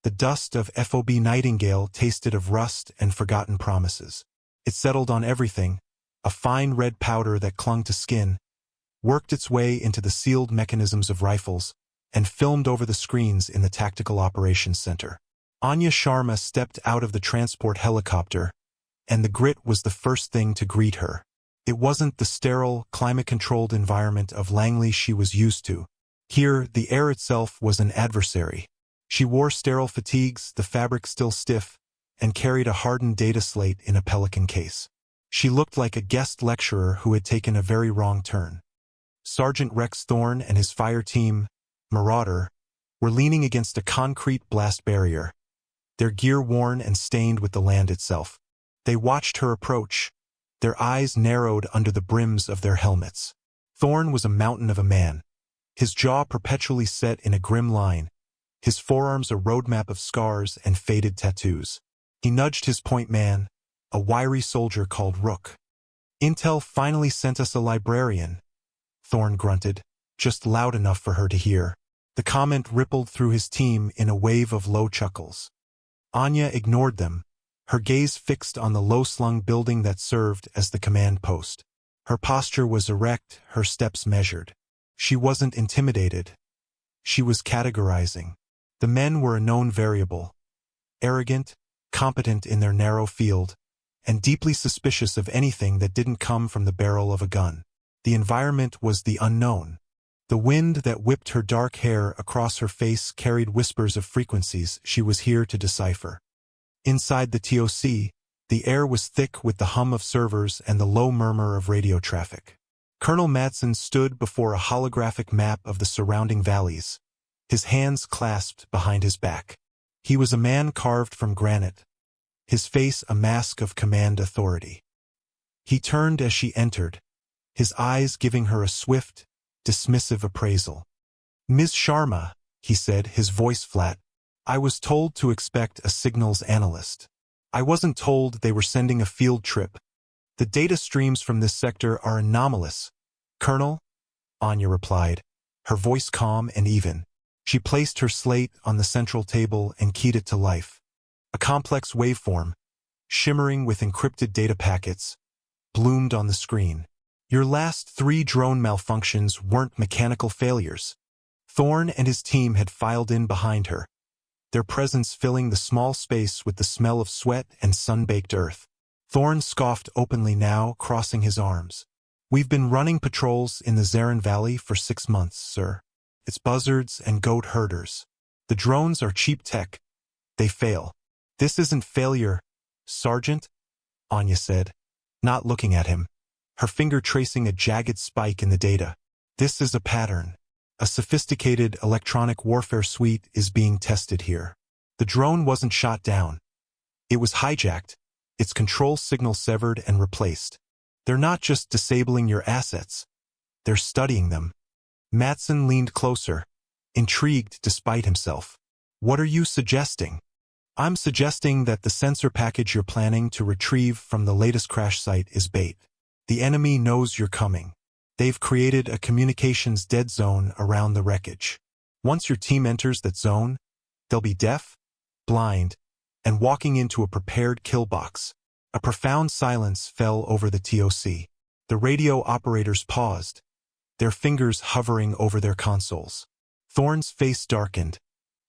The dust of FOB Nightingale tasted of rust and forgotten promises. It settled on everything, a fine red powder that clung to skin, worked its way into the sealed mechanisms of rifles, and filmed over the screens in the Tactical Operations Center. Anya Sharma stepped out of the transport helicopter, and the grit was the first thing to greet her. It wasn't the sterile, climate-controlled environment of Langley she was used to. Here, the air itself was an adversary. She wore sterile fatigues, the fabric still stiff, and carried a hardened data slate in a Pelican case. She looked like a guest lecturer who had taken a very wrong turn. Sergeant Rex Thorne and his fire team, Marauder, were leaning against a concrete blast barrier, their gear worn and stained with the land itself. They watched her approach, their eyes narrowed under the brims of their helmets. Thorne was a mountain of a man, his jaw perpetually set in a grim line, his forearms a roadmap of scars and faded tattoos. He nudged his point man, a wiry soldier called Rook. "Intel finally sent us a librarian," Thorne grunted, just loud enough for her to hear. The comment rippled through his team in a wave of low chuckles. Anya ignored them, her gaze fixed on the low-slung building that served as the command post. Her posture was erect, her steps measured. She wasn't intimidated. She was categorizing. The men were a known variable, arrogant, competent in their narrow field, and deeply suspicious of anything that didn't come from the barrel of a gun. The environment was the unknown. The wind that whipped her dark hair across her face carried whispers of frequencies she was here to decipher. Inside the TOC, the air was thick with the hum of servers and the low murmur of radio traffic. Colonel Madsen stood before a holographic map of the surrounding valleys, his hands clasped behind his back. He was a man carved from granite, his face a mask of command authority. He turned as she entered, his eyes giving her a swift, dismissive appraisal. "Ms. Sharma," he said, his voice flat, "I was told to expect a signals analyst. I wasn't told they were sending a field trip. The data streams from this sector are anomalous." "Colonel," Anya replied, her voice calm and even. She placed her slate on the central table and keyed it to life. A complex waveform, shimmering with encrypted data packets, bloomed on the screen. "Your last 3 drone malfunctions weren't mechanical failures." Thorne and his team had filed in behind her, their presence filling the small space with the smell of sweat and sun-baked earth. Thorne scoffed openly now, crossing his arms. "We've been running patrols in the Zarin Valley for 6 months, sir. It's buzzards and goat herders. The drones are cheap tech. They fail." "This isn't failure, Sergeant," Anya said, not looking at him, her finger tracing a jagged spike in the data. "This is a pattern. A sophisticated electronic warfare suite is being tested here. The drone wasn't shot down. It was hijacked, its control signal severed and replaced. They're not just disabling your assets. They're studying them." Madsen leaned closer, intrigued despite himself. "What are you suggesting?" "I'm suggesting that the sensor package you're planning to retrieve from the latest crash site is bait. The enemy knows you're coming. They've created a communications dead zone around the wreckage. Once your team enters that zone, they'll be deaf, blind, and walking into a prepared kill box." A profound silence fell over the TOC. The radio operators paused, their fingers hovering over their consoles. Thorne's face darkened,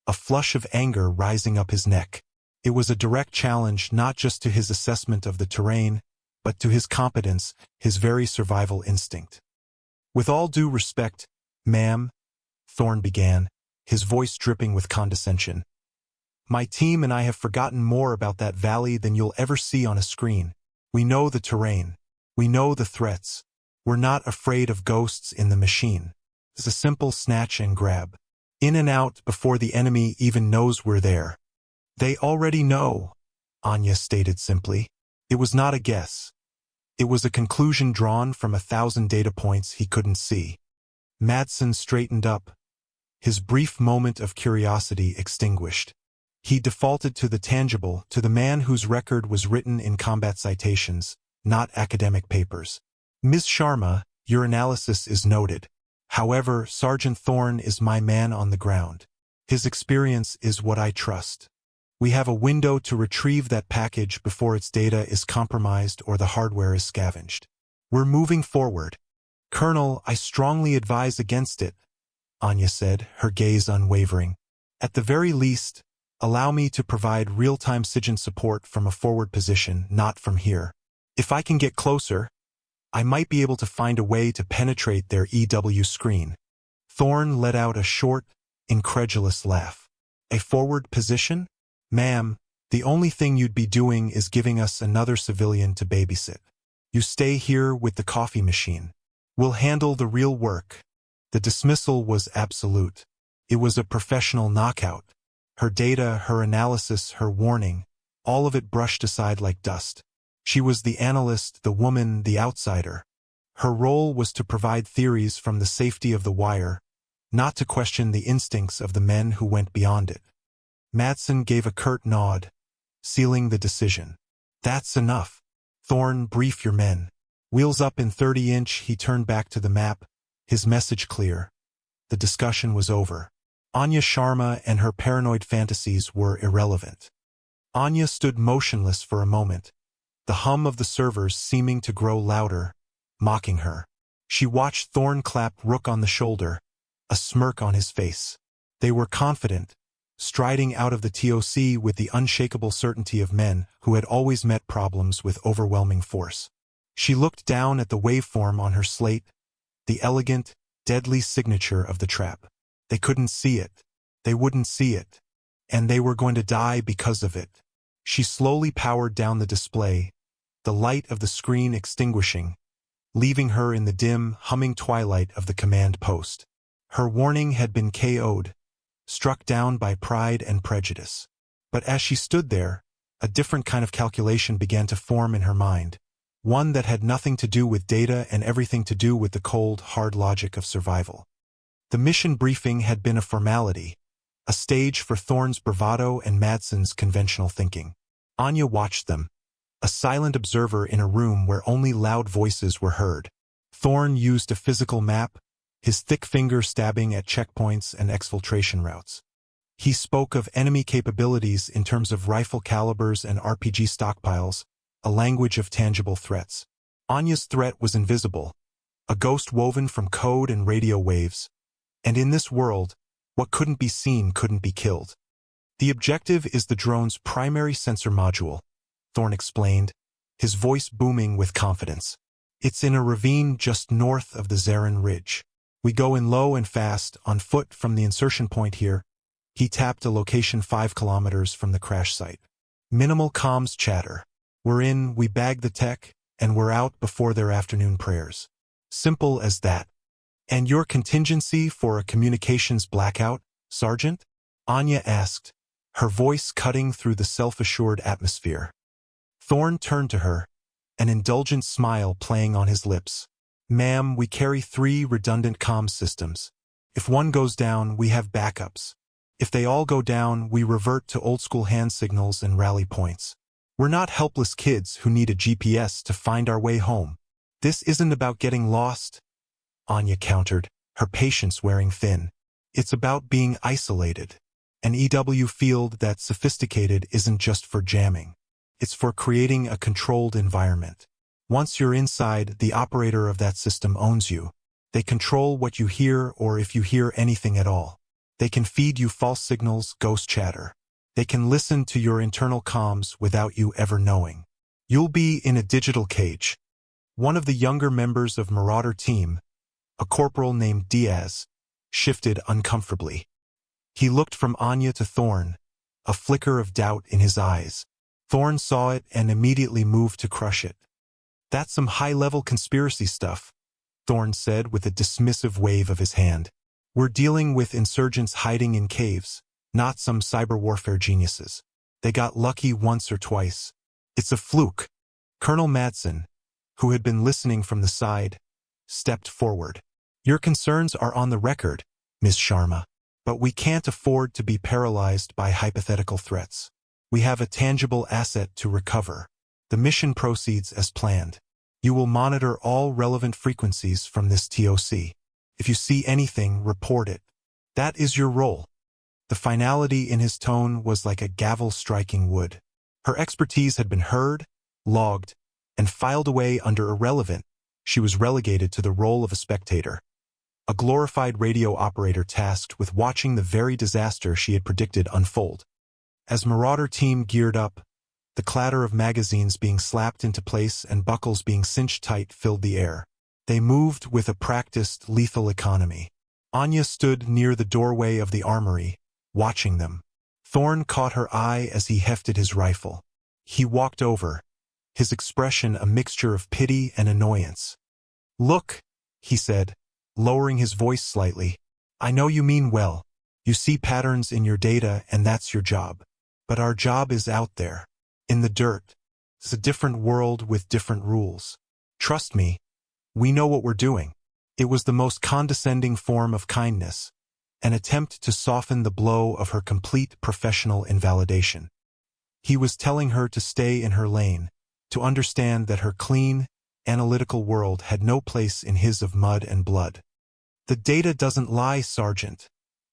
a flush of anger rising up his neck. It was a direct challenge not just to his assessment of the terrain, but to his competence, his very survival instinct. "With all due respect, ma'am," Thorne began, his voice dripping with condescension, "my team and I have forgotten more about that valley than you'll ever see on a screen. We know the terrain. We know the threats. We're not afraid of ghosts in the machine. It's a simple snatch and grab. In and out before the enemy even knows we're there." "They already know," Anya stated simply. It was not a guess. It was a conclusion drawn from 1,000 data points he couldn't see. Madsen straightened up, his brief moment of curiosity extinguished. He defaulted to the tangible, to the man whose record was written in combat citations, not academic papers. "Ms. Sharma, your analysis is noted. However, Sergeant Thorne is my man on the ground." His experience is what I trust. We have a window to retrieve that package before its data is compromised or the hardware is scavenged. We're moving forward. Colonel, I strongly advise against it, Anya said, her gaze unwavering. At the very least, allow me to provide real-time SIGINT support from a forward position, not from here. If I can get closer, I might be able to find a way to penetrate their EW screen. Thorne let out a short, incredulous laugh. A forward position? Ma'am, the only thing you'd be doing is giving us another civilian to babysit. You stay here with the coffee machine. We'll handle the real work. The dismissal was absolute. It was a professional knockout. Her data, her analysis, her warning, all of it brushed aside like dust. She was the analyst, the woman, the outsider. Her role was to provide theories from the safety of the wire, not to question the instincts of the men who went beyond it. Madsen gave a curt nod, sealing the decision. That's enough. Thorne, brief your men. Wheels up in 30-inch, he turned back to the map, his message clear. The discussion was over. Anya Sharma and her paranoid fantasies were irrelevant. Anya stood motionless for a moment, the hum of the servers seeming to grow louder, mocking her. She watched Thorne clap Rook on the shoulder, a smirk on his face. They were confident, striding out of the TOC with the unshakable certainty of men who had always met problems with overwhelming force. She looked down at the waveform on her slate, the elegant, deadly signature of the trap. They couldn't see it. They wouldn't see it. And they were going to die because of it. She slowly powered down the display, the light of the screen extinguishing, leaving her in the dim, humming twilight of the command post. Her warning had been K.O'ed, struck down by pride and prejudice. But as she stood there, a different kind of calculation began to form in her mind, one that had nothing to do with data and everything to do with the cold, hard logic of survival. The mission briefing had been a formality, a stage for Thorne's bravado and Madsen's conventional thinking. Anya watched them, a silent observer in a room where only loud voices were heard. Thorne used a physical map, his thick finger stabbing at checkpoints and exfiltration routes. He spoke of enemy capabilities in terms of rifle calibers and RPG stockpiles, a language of tangible threats. Anya's threat was invisible, a ghost woven from code and radio waves. And in this world, what couldn't be seen couldn't be killed. The objective is the drone's primary sensor module, Thorne explained, his voice booming with confidence. It's in a ravine just north of the Zarin Ridge. We go in low and fast, on foot from the insertion point here. He tapped a location 5 kilometers from the crash site. Minimal comms chatter. We're in, we bag the tech, and we're out before their afternoon prayers. Simple as that. And your contingency for a communications blackout, Sergeant? Anya asked, her voice cutting through the self-assured atmosphere. Thorne turned to her, an indulgent smile playing on his lips. Ma'am, we carry 3 redundant comms systems. If one goes down, we have backups. If they all go down, we revert to old-school hand signals and rally points. We're not helpless kids who need a GPS to find our way home. This isn't about getting lost, Anya countered, her patience wearing thin. It's about being isolated. An EW field that's sophisticated isn't just for jamming. It's for creating a controlled environment. Once you're inside, the operator of that system owns you. They control what you hear or if you hear anything at all. They can feed you false signals, ghost chatter. They can listen to your internal comms without you ever knowing. You'll be in a digital cage. One of the younger members of Marauder team, a corporal named Diaz, shifted uncomfortably. He looked from Anya to Thorne, a flicker of doubt in his eyes. Thorne saw it and immediately moved to crush it. That's some high-level conspiracy stuff, Thorne said with a dismissive wave of his hand. We're dealing with insurgents hiding in caves, not some cyber warfare geniuses. They got lucky once or twice. It's a fluke. Colonel Madsen, who had been listening from the side, stepped forward. Your concerns are on the record, Ms. Sharma, but we can't afford to be paralyzed by hypothetical threats. We have a tangible asset to recover. The mission proceeds as planned. You will monitor all relevant frequencies from this TOC. If you see anything, report it. That is your role. The finality in his tone was like a gavel striking wood. Her expertise had been heard, logged, and filed away under irrelevant. She was relegated to the role of a spectator, a glorified radio operator tasked with watching the very disaster she had predicted unfold. As Marauder team geared up, the clatter of magazines being slapped into place and buckles being cinched tight filled the air. They moved with a practiced, lethal economy. Anya stood near the doorway of the armory, watching them. Thorn caught her eye as he hefted his rifle. He walked over, his expression a mixture of pity and annoyance. "Look," he said, lowering his voice slightly. "I know you mean well. You see patterns in your data and that's your job. But our job is out there, in the dirt. It's a different world with different rules. Trust me, we know what we're doing." It was the most condescending form of kindness, an attempt to soften the blow of her complete professional invalidation. He was telling her to stay in her lane, to understand that her clean, analytical world had no place in his of mud and blood. "The data doesn't lie, Sergeant,"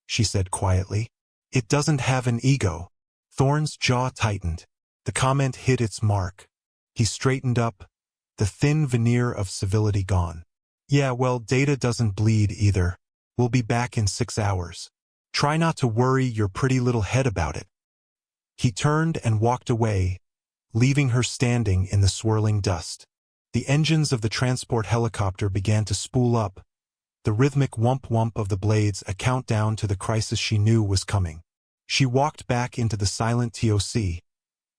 she said quietly. "It doesn't have an ego." Thorn's jaw tightened. The comment hit its mark. He straightened up, the thin veneer of civility gone. "Yeah, well, data doesn't bleed either. We'll be back in 6 hours. Try not to worry your pretty little head about it." He turned and walked away, leaving her standing in the swirling dust. The engines of the transport helicopter began to spool up, the rhythmic whump-whump of the blades a countdown to the crisis she knew was coming. She walked back into the silent TOC,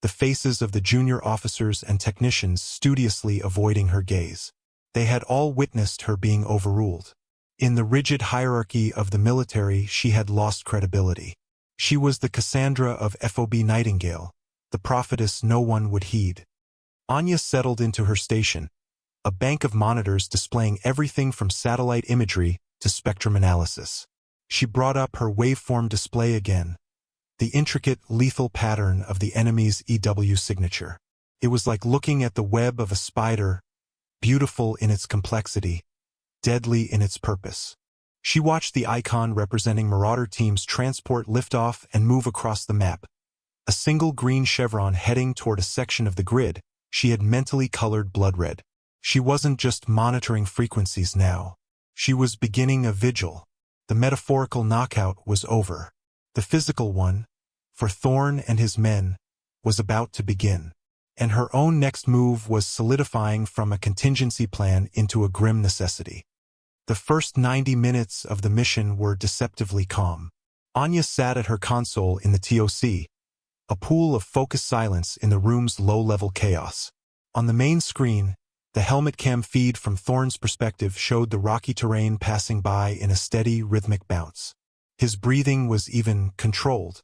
the faces of the junior officers and technicians studiously avoiding her gaze. They had all witnessed her being overruled. In the rigid hierarchy of the military, she had lost credibility. She was the Cassandra of FOB Nightingale, the prophetess no one would heed. Anya settled into her station, a bank of monitors displaying everything from satellite imagery to spectrum analysis. She brought up her waveform display again, the intricate, lethal pattern of the enemy's EW signature. It was like looking at the web of a spider, beautiful in its complexity, deadly in its purpose. She watched the icon representing Marauder team's transport lift off and move across the map, a single green chevron heading toward a section of the grid she had mentally colored blood red. She wasn't just monitoring frequencies now. She was beginning a vigil. The metaphorical knockout was over. The physical one, for Thorn and his men, was about to begin. And her own next move was solidifying from a contingency plan into a grim necessity. The first 90 minutes of the mission were deceptively calm. Anya sat at her console in the TOC, a pool of focused silence in the room's low-level chaos. On the main screen, the helmet cam feed from Thorn's perspective showed the rocky terrain passing by in a steady, rhythmic bounce. His breathing was even controlled.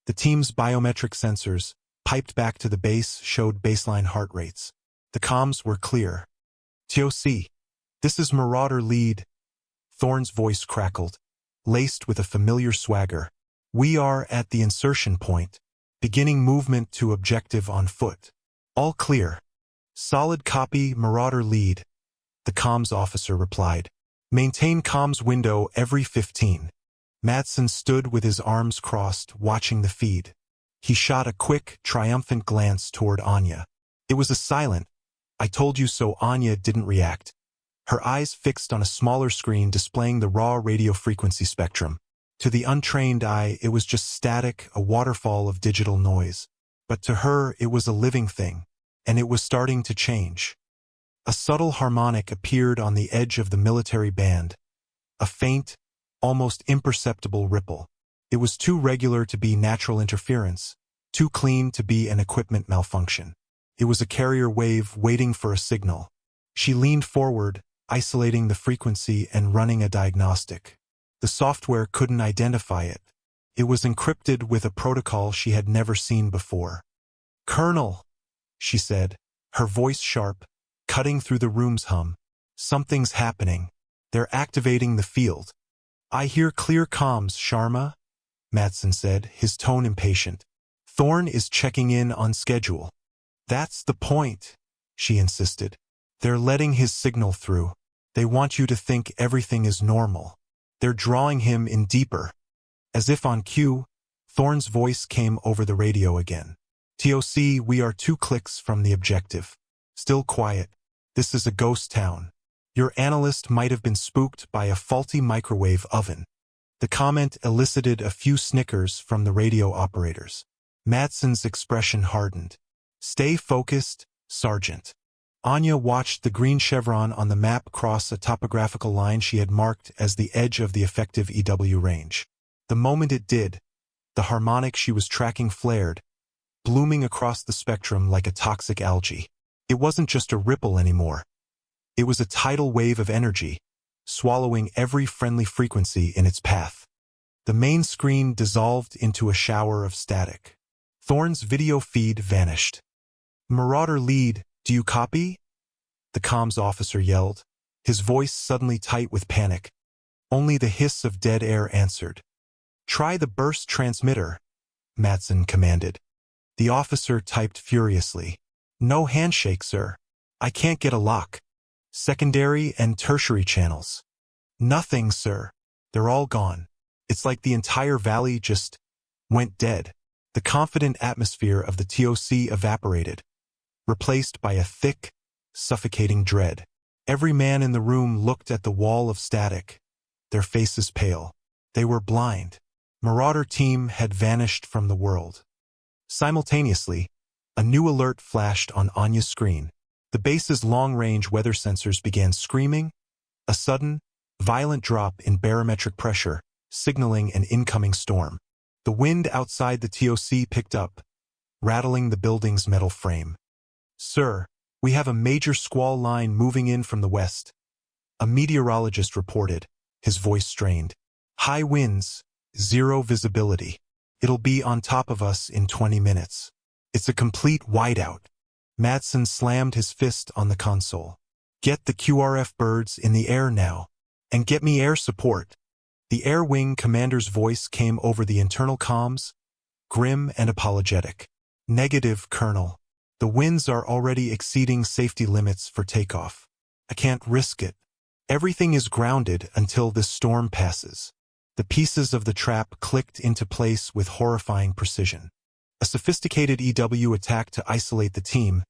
The team's biometric sensors, piped back to the base, showed baseline heart rates. The comms were clear. "TOC, this is Marauder Lead." Thorn's voice crackled, laced with a familiar swagger. "We are at the insertion point, beginning movement to objective on foot. All clear." "Solid copy, Marauder Lead," the comms officer replied. "Maintain comms window every 15. Madsen stood with his arms crossed, watching the feed. He shot a quick, triumphant glance toward Anya. It was a silent, "I told you so." Anya didn't react. Her eyes fixed on a smaller screen displaying the raw radio frequency spectrum. To the untrained eye, it was just static, a waterfall of digital noise. But to her, it was a living thing, and it was starting to change. A subtle harmonic appeared on the edge of the military band, a faint, almost imperceptible ripple. It was too regular to be natural interference, too clean to be an equipment malfunction. It was a carrier wave waiting for a signal. She leaned forward, isolating the frequency and running a diagnostic. The software couldn't identify it. It was encrypted with a protocol she had never seen before. "Colonel," she said, her voice sharp, cutting through the room's hum. "Something's happening. They're activating the field." "I hear clear comms, Sharma," Madsen said, his tone impatient. "Thorn is checking in on schedule." "That's the point," she insisted. "They're letting his signal through. They want you to think everything is normal. They're drawing him in deeper." As if on cue, Thorne's voice came over the radio again. TOC, we are 2 clicks from the objective. Still quiet. This is a ghost town. Your analyst might have been spooked by a faulty microwave oven. The comment elicited a few snickers from the radio operators. Madsen's expression hardened. Stay focused, Sergeant. Anya watched the green chevron on the map cross a topographical line she had marked as the edge of the effective EW range. The moment it did, the harmonic she was tracking flared, blooming across the spectrum like a toxic algae. It wasn't just a ripple anymore. It was a tidal wave of energy, swallowing every friendly frequency in its path. The main screen dissolved into a shower of static. Thorne's video feed vanished. Marauder lead, do you copy? The comms officer yelled, his voice suddenly tight with panic. Only the hiss of dead air answered. Try the burst transmitter, Madsen commanded. The officer typed furiously. No handshake, sir. I can't get a lock. Secondary and tertiary channels. Nothing, sir. They're all gone. It's like the entire valley just went dead. The confident atmosphere of the TOC evaporated, replaced by a thick, suffocating dread. Every man in the room looked at the wall of static, their faces pale. They were blind. Marauder team had vanished from the world. Simultaneously, a new alert flashed on Anya's screen. The base's long-range weather sensors began screaming, a sudden, violent drop in barometric pressure, signaling an incoming storm. The wind outside the TOC picked up, rattling the building's metal frame. Sir, we have a major squall line moving in from the west. A meteorologist reported, his voice strained. High winds, 0 visibility. It'll be on top of us in 20 minutes. It's a complete whiteout. Madsen slammed his fist on the console. Get the QRF birds in the air now. And get me air support. The Air Wing commander's voice came over the internal comms, grim and apologetic. Negative, Colonel. The winds are already exceeding safety limits for takeoff. I can't risk it. Everything is grounded until this storm passes. The pieces of the trap clicked into place with horrifying precision. A sophisticated EW attack to isolate the team,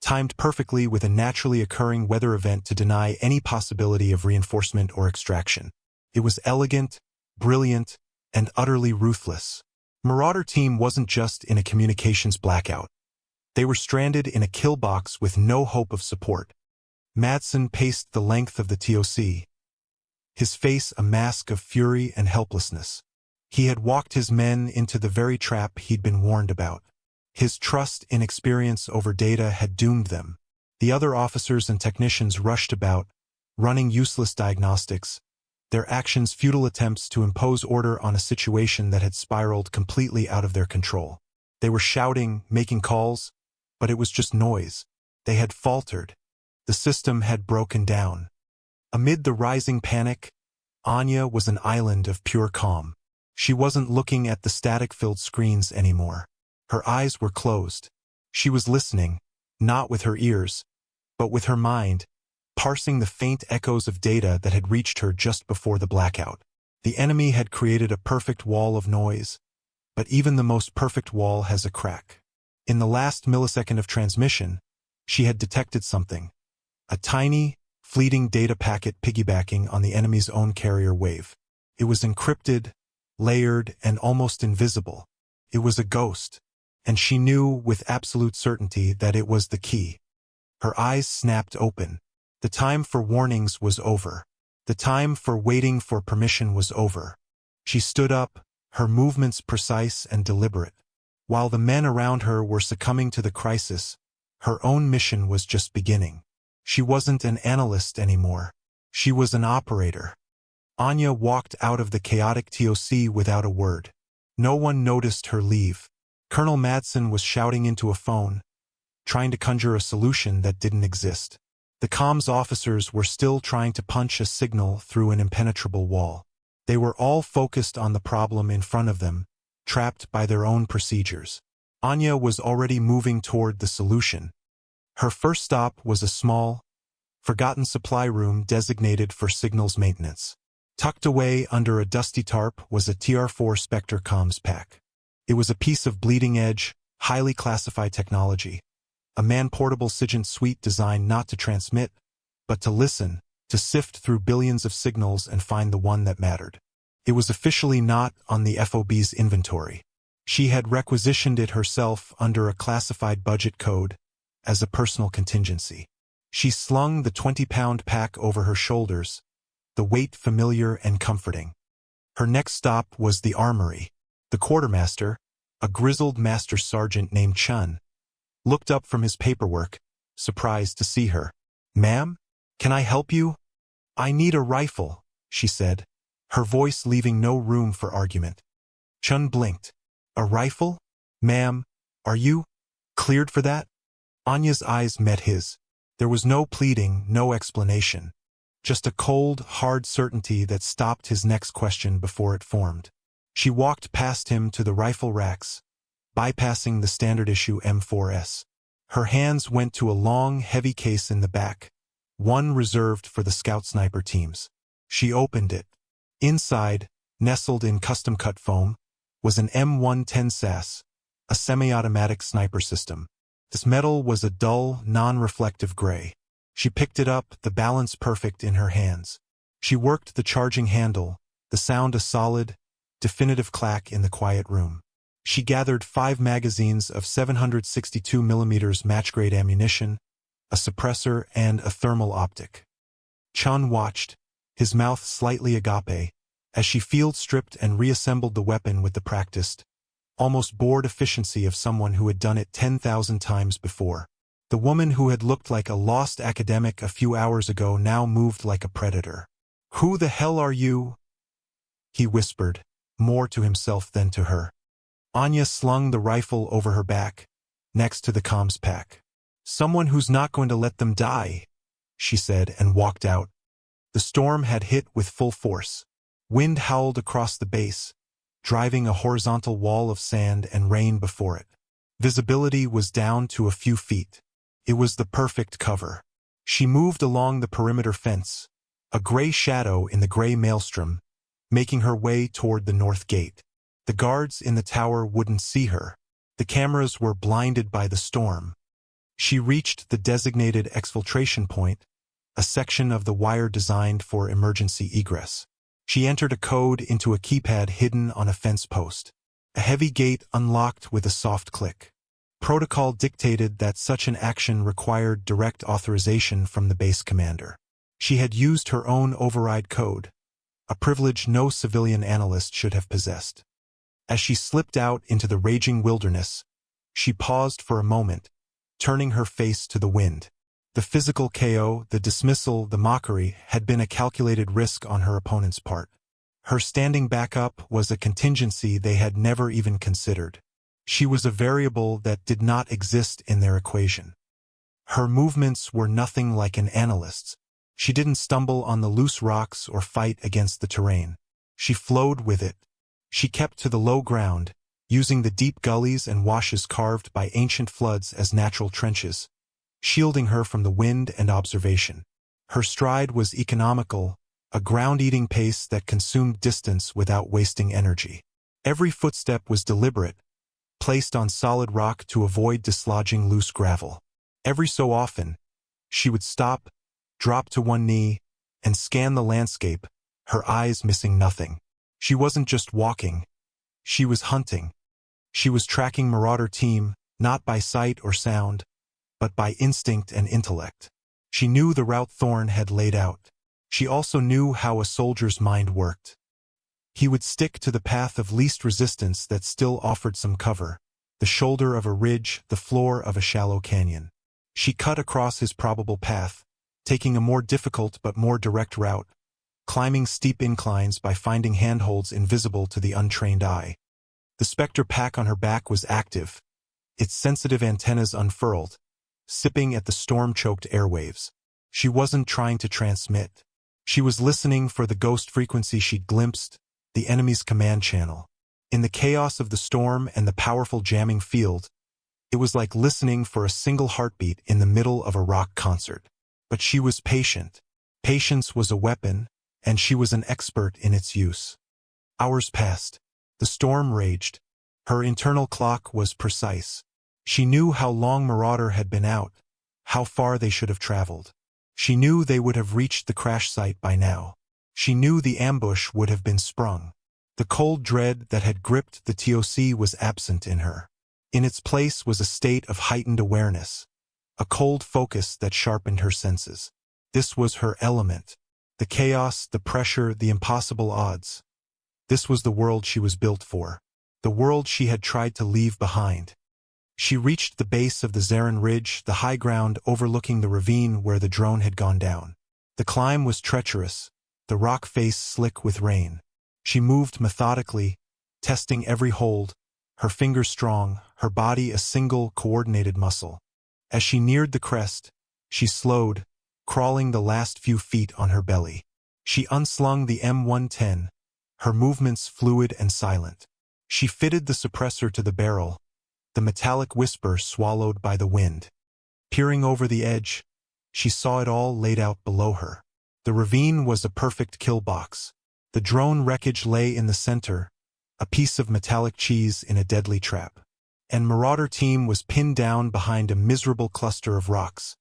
timed perfectly with a naturally occurring weather event to deny any possibility of reinforcement or extraction. It was elegant, brilliant, and utterly ruthless. Marauder team wasn't just in a communications blackout. They were stranded in a kill box with no hope of support. Madsen paced the length of the TOC, his face a mask of fury and helplessness. He had walked his men into the very trap he'd been warned about. His trust in experience over data had doomed them. The other officers and technicians rushed about, running useless diagnostics, their actions futile attempts to impose order on a situation that had spiraled completely out of their control. They were shouting, making calls, but it was just noise. They had faltered. The system had broken down. Amid the rising panic, Anya was an island of pure calm. She wasn't looking at the static-filled screens anymore. Her eyes were closed. She was listening, not with her ears, but with her mind, parsing the faint echoes of data that had reached her just before the blackout. The enemy had created a perfect wall of noise, but even the most perfect wall has a crack. In the last millisecond of transmission, she had detected something. A tiny, fleeting data packet piggybacking on the enemy's own carrier wave. It was encrypted, layered, and almost invisible. It was a ghost, and she knew with absolute certainty that it was the key. Her eyes snapped open. The time for warnings was over. The time for waiting for permission was over. She stood up, her movements precise and deliberate. While the men around her were succumbing to the crisis, her own mission was just beginning. She wasn't an analyst anymore. She was an operator. Anya walked out of the chaotic TOC without a word. No one noticed her leave. Colonel Madsen was shouting into a phone, trying to conjure a solution that didn't exist. The comms officers were still trying to punch a signal through an impenetrable wall. They were all focused on the problem in front of them, trapped by their own procedures. Anya was already moving toward the solution. Her first stop was a small, forgotten supply room designated for signals maintenance. Tucked away under a dusty tarp was a TR-4 Spectre comms pack. It was a piece of bleeding-edge, highly classified technology, a man-portable SIGINT suite designed not to transmit, but to listen, to sift through billions of signals and find the one that mattered. It was officially not on the FOB's inventory. She had requisitioned it herself under a classified budget code as a personal contingency. She slung the 20-pound pack over her shoulders, the weight familiar and comforting. Her next stop was the armory. The quartermaster, a grizzled master sergeant named Chun, looked up from his paperwork, surprised to see her. "Ma'am, can I help you?" "I need a rifle," she said, her voice leaving no room for argument. Chun blinked. "A rifle? Ma'am, are you cleared for that?" Anya's eyes met his. There was no pleading, no explanation. Just a cold, hard certainty that stopped his next question before it formed. She walked past him to the rifle racks, bypassing the standard-issue M4S. Her hands went to a long, heavy case in the back, one reserved for the scout sniper teams. She opened it. Inside, nestled in custom-cut foam, was an M110 SAS, a semi-automatic sniper system. This metal was a dull, non-reflective gray. She picked it up, the balance perfect in her hands. She worked the charging handle, the sound a solid, definitive clack in the quiet room. She gathered 5 magazines of 762mm match-grade ammunition, a suppressor, and a thermal optic. Chun watched, his mouth slightly agape, as she field-stripped and reassembled the weapon with the practiced, almost bored efficiency of someone who had done it 10,000 times before. The woman who had looked like a lost academic a few hours ago now moved like a predator. "Who the hell are you?" he whispered, more to himself than to her. Anya slung the rifle over her back, next to the comms pack. "Someone who's not going to let them die," she said and walked out. The storm had hit with full force. Wind howled across the base, driving a horizontal wall of sand and rain before it. Visibility was down to a few feet. It was the perfect cover. She moved along the perimeter fence, a gray shadow in the gray maelstrom, making her way toward the north gate. The guards in the tower wouldn't see her. The cameras were blinded by the storm. She reached the designated exfiltration point, a section of the wire designed for emergency egress. She entered a code into a keypad hidden on a fence post. A heavy gate unlocked with a soft click. Protocol dictated that such an action required direct authorization from the base commander. She had used her own override code, a privilege no civilian analyst should have possessed. As she slipped out into the raging wilderness, she paused for a moment, turning her face to the wind. The physical KO, the dismissal, the mockery had been a calculated risk on her opponent's part. Her standing back up was a contingency they had never even considered. She was a variable that did not exist in their equation. Her movements were nothing like an analyst's. She didn't stumble on the loose rocks or fight against the terrain. She flowed with it. She kept to the low ground, using the deep gullies and washes carved by ancient floods as natural trenches, shielding her from the wind and observation. Her stride was economical, a ground-eating pace that consumed distance without wasting energy. Every footstep was deliberate, placed on solid rock to avoid dislodging loose gravel. Every so often, she would stop, drop to one knee, and scan the landscape, her eyes missing nothing. She wasn't just walking. She was hunting. She was tracking Marauder team, not by sight or sound, but by instinct and intellect. She knew the route Thorn had laid out. She also knew how a soldier's mind worked. He would stick to the path of least resistance that still offered some cover, the shoulder of a ridge, the floor of a shallow canyon. She cut across his probable path, taking a more difficult but more direct route, climbing steep inclines by finding handholds invisible to the untrained eye. The Spectre pack on her back was active, its sensitive antennas unfurled, sipping at the storm-choked airwaves. She wasn't trying to transmit. She was listening for the ghost frequency she'd glimpsed, the enemy's command channel. In the chaos of the storm and the powerful jamming field, it was like listening for a single heartbeat in the middle of a rock concert. But she was patient. Patience was a weapon, and she was an expert in its use. Hours passed. The storm raged. Her internal clock was precise. She knew how long Marauder had been out, how far they should have traveled. She knew they would have reached the crash site by now. She knew the ambush would have been sprung. The cold dread that had gripped the TOC was absent in her. In its place was a state of heightened awareness, a cold focus that sharpened her senses. This was her element. The chaos, the pressure, the impossible odds. This was the world she was built for. The world she had tried to leave behind. She reached the base of the Zarin Ridge, the high ground overlooking the ravine where the drone had gone down. The climb was treacherous, the rock face slick with rain. She moved methodically, testing every hold, her fingers strong, her body a single coordinated muscle. As she neared the crest, she slowed, crawling the last few feet on her belly. She unslung the M110, her movements fluid and silent. She fitted the suppressor to the barrel, the metallic whisper swallowed by the wind. Peering over the edge, she saw it all laid out below her. The ravine was a perfect kill box. The drone wreckage lay in the center, a piece of metallic cheese in a deadly trap. And Marauder team was pinned down behind a miserable cluster of rocks,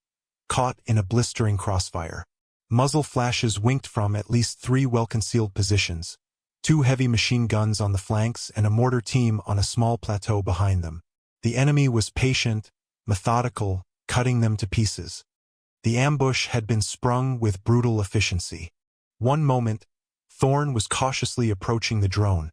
caught in a blistering crossfire. Muzzle flashes winked from at least 3 well-concealed positions, 2 heavy machine guns on the flanks and a mortar team on a small plateau behind them. The enemy was patient, methodical, cutting them to pieces. The ambush had been sprung with brutal efficiency. One moment, Thorn was cautiously approaching the drone,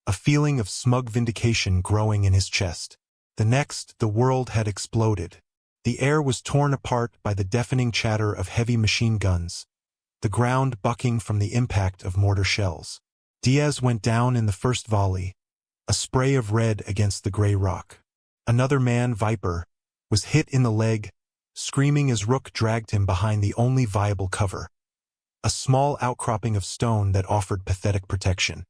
a feeling of smug vindication growing in his chest. The next, the world had exploded. The air was torn apart by the deafening chatter of heavy machine guns, the ground bucking from the impact of mortar shells. Diaz went down in the first volley, a spray of red against the gray rock. Another man, Viper, was hit in the leg, screaming as Rook dragged him behind the only viable cover, a small outcropping of stone that offered pathetic protection.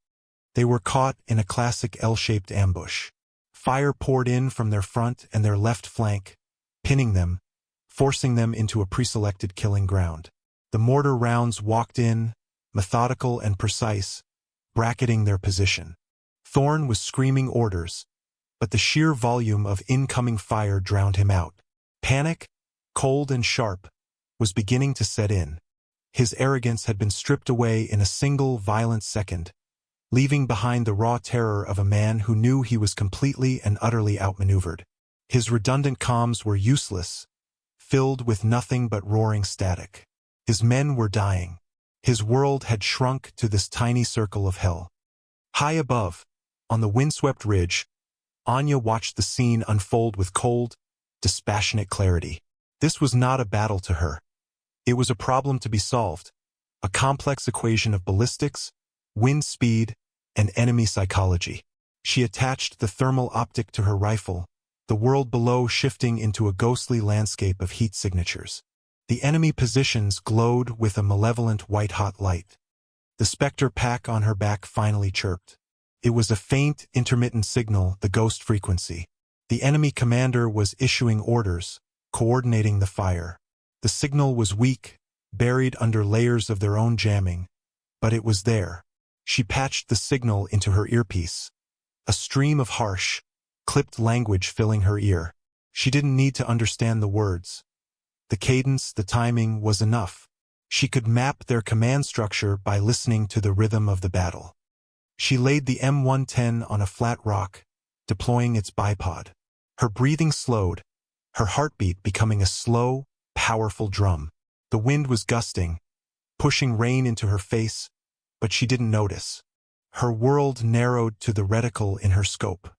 They were caught in a classic L-shaped ambush. Fire poured in from their front and their left flank, pinning them, forcing them into a preselected killing ground. The mortar rounds walked in, methodical and precise, bracketing their position. Thorn was screaming orders, but the sheer volume of incoming fire drowned him out. Panic, cold and sharp, was beginning to set in. His arrogance had been stripped away in a single violent second, leaving behind the raw terror of a man who knew he was completely and utterly outmaneuvered. His redundant comms were useless, filled with nothing but roaring static. His men were dying. His world had shrunk to this tiny circle of hell. High above, on the windswept ridge, Anya watched the scene unfold with cold, dispassionate clarity. This was not a battle to her. It was a problem to be solved, a complex equation of ballistics, wind speed, and enemy psychology. She attached the thermal optic to her rifle, the world below shifting into a ghostly landscape of heat signatures. The enemy positions glowed with a malevolent white-hot light. The Spectre pack on her back finally chirped. It was a faint, intermittent signal, the ghost frequency. The enemy commander was issuing orders, coordinating the fire. The signal was weak, buried under layers of their own jamming, but it was there. She patched the signal into her earpiece, a stream of harsh, clipped language filling her ear. She didn't need to understand the words. The cadence, the timing was enough. She could map their command structure by listening to the rhythm of the battle. She laid the M110 on a flat rock, deploying its bipod. Her breathing slowed, her heartbeat becoming a slow, powerful drum. The wind was gusting, pushing rain into her face, but she didn't notice. Her world narrowed to the reticle in her scope.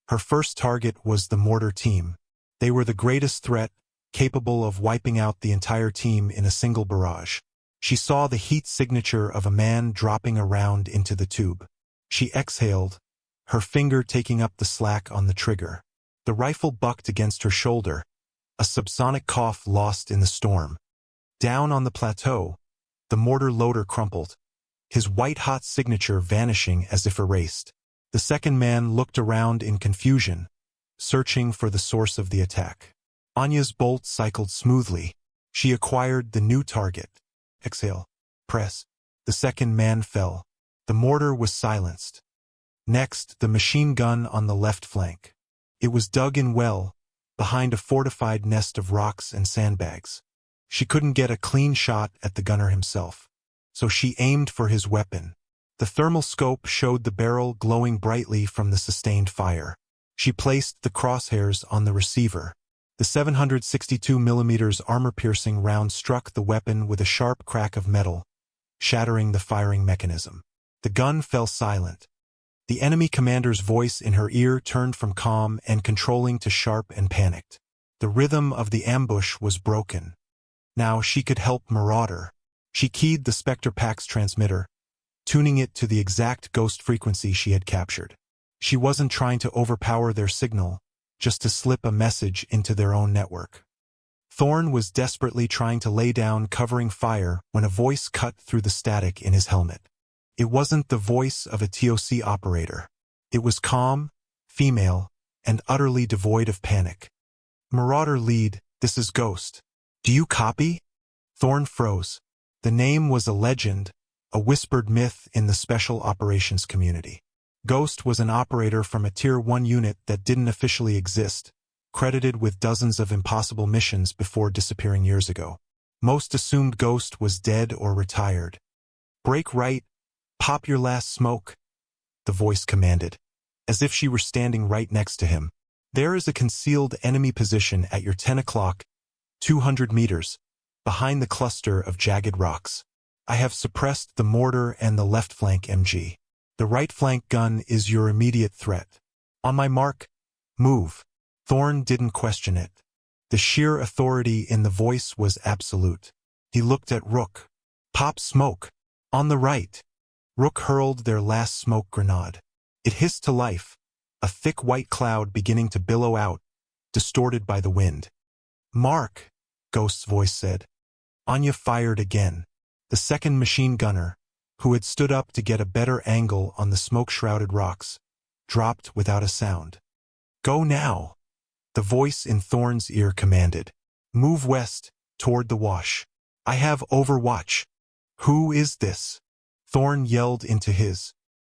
Her first target was the mortar team. They were the greatest threat, capable of wiping out the entire team in a single barrage. She saw the heat signature of a man dropping a round into the tube. She exhaled, her finger taking up the slack on the trigger. The rifle bucked against her shoulder, a subsonic cough lost in the storm. Down on the plateau, the mortar loader crumpled, his white-hot signature vanishing as if erased. The second man looked around in confusion, searching for the source of the attack. Anya's bolt cycled smoothly. She acquired the new target. Exhale. Press. The second man fell. The mortar was silenced. Next, the machine gun on the left flank. It was dug in well, behind a fortified nest of rocks and sandbags. She couldn't get a clean shot at the gunner himself, so she aimed for his weapon. The thermal scope showed the barrel glowing brightly from the sustained fire. She placed the crosshairs on the receiver. The 762mm armor-piercing round struck the weapon with a sharp crack of metal, shattering the firing mechanism. The gun fell silent. The enemy commander's voice in her ear turned from calm and controlling to sharp and panicked. The rhythm of the ambush was broken. Now she could help Marauder. She keyed the Spectre Pack's transmitter, tuning it to the exact ghost frequency she had captured. She wasn't trying to overpower their signal, just to slip a message into their own network. Thorn was desperately trying to lay down covering fire when a voice cut through the static in his helmet. It wasn't the voice of a TOC operator. It was calm, female, and utterly devoid of panic. Marauder lead, this is Ghost. Do you copy? Thorn froze. The name was a legend, a whispered myth in the special operations community. Ghost was an operator from a Tier 1 unit that didn't officially exist, credited with dozens of impossible missions before disappearing years ago. Most assumed Ghost was dead or retired. Break right, pop your last smoke, the voice commanded, as if she were standing right next to him. There is a concealed enemy position at your 10 o'clock, 200 meters, behind the cluster of jagged rocks. I have suppressed the mortar and the left flank MG. The right flank gun is your immediate threat. On my mark, move. Thorn didn't question it. The sheer authority in the voice was absolute. He looked at Rook. Pop smoke. On the right. Rook hurled their last smoke grenade. It hissed to life, a thick white cloud beginning to billow out, distorted by the wind. Mark, Ghost's voice said. Anya fired again. The second machine gunner, who had stood up to get a better angle on the smoke-shrouded rocks, dropped without a sound. Go now, the voice in Thorn's ear commanded. Move west, toward the wash. I have overwatch. Who is this? Thorn yelled into his.